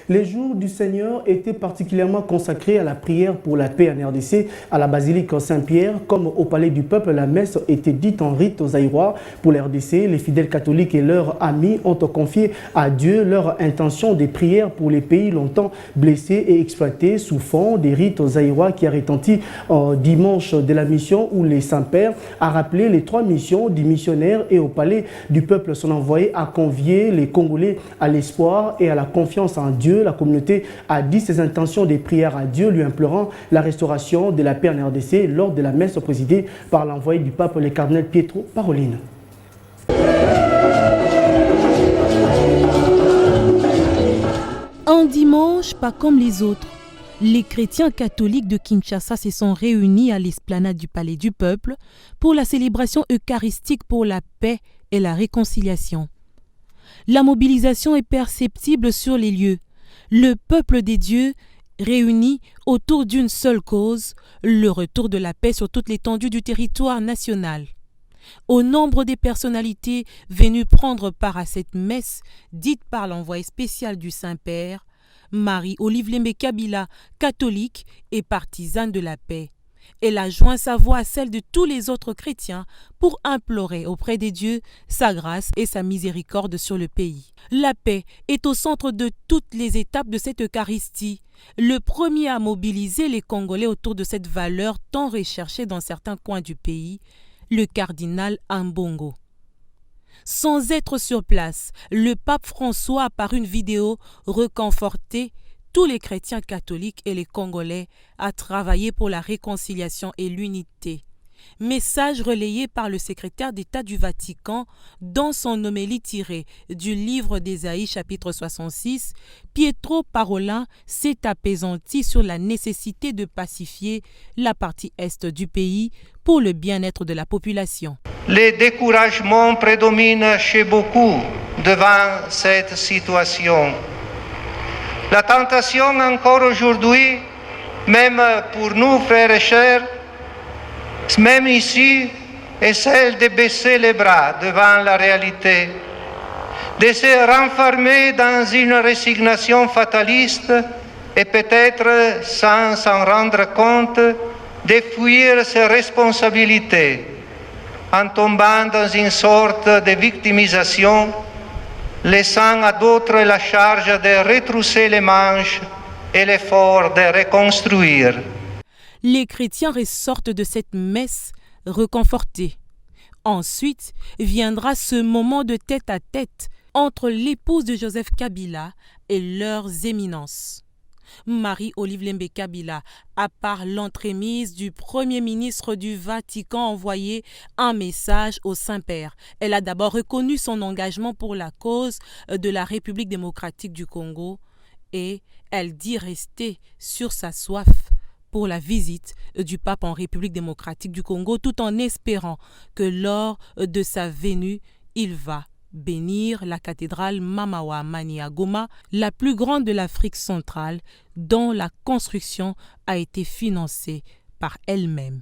Les jours du Seigneur étaient particulièrement consacrés à la prière pour la paix en RDC, à la basilique Saint-Pierre. Comme au palais du peuple, la messe était dite en rite zaïrois. Pour la RDC, les fidèles catholiques et leurs amis ont confié à Dieu leur intention des prières pour les pays longtemps blessés et exploités sous fond des rites zaïrois qui a retenti dimanche de la mission où les Saint-Pères a rappelé les 3 missions du missionnaire et au palais du peuple son envoyé a convié les Congolais à l'espoir et à la confiance en Dieu. La communauté a dit ses intentions des prières à Dieu, lui implorant la restauration de la paix en RDC lors de la messe présidée par l'envoyé du pape, le cardinal Pietro Parolin. Un dimanche pas comme les autres, les chrétiens catholiques de Kinshasa se sont réunis à l'esplanade du Palais du Peuple pour la célébration eucharistique pour la paix et la réconciliation. La mobilisation est perceptible sur les lieux. Le peuple des dieux réuni autour d'une seule cause, le retour de la paix sur toute l'étendue du territoire national. Au nombre des personnalités venues prendre part à cette messe, dite par l'envoyé spécial du Saint-Père, Marie-Olive Lembe Kabila, catholique et partisane de la paix. Elle a joint sa voix à celle de tous les autres chrétiens pour implorer auprès des dieux sa grâce et sa miséricorde sur le pays. La paix est au centre de toutes les étapes de cette Eucharistie. Le premier à mobiliser les Congolais autour de cette valeur tant recherchée dans certains coins du pays, le cardinal Ambongo. Sans être sur place, le pape François a par une vidéo reconforté tous les chrétiens catholiques et les Congolais à travailler pour la réconciliation et l'unité. Message relayé par le secrétaire d'État du Vatican dans son homélie tirée du livre d'Ésaïe chapitre 66, Pietro Parolin s'est apaisanti sur la nécessité de pacifier la partie est du pays pour le bien-être de la population. Le découragement prédomine chez beaucoup devant cette situation. La tentation encore aujourd'hui, même pour nous frères et sœurs, même ici, est celle de baisser les bras devant la réalité, de se renfermer dans une résignation fataliste et peut-être sans s'en rendre compte, de fuir ses responsabilités en tombant dans une sorte de victimisation, laissant à d'autres la charge de retrousser les manches et l'effort de reconstruire. Les chrétiens ressortent de cette messe reconfortés. Ensuite viendra ce moment de tête-à-tête entre l'épouse de Joseph Kabila et leurs éminences. Marie-Olive Lembe Kabila a par l'entremise du Premier ministre du Vatican envoyé un message au Saint-Père. Elle a d'abord reconnu son engagement pour la cause de la République démocratique du Congo et elle dit rester sur sa soif pour la visite du pape en République démocratique du Congo tout en espérant que lors de sa venue, il va bénir la cathédrale Mamawa Mani à Goma, la plus grande de l'Afrique centrale, dont la construction a été financée par elle-même.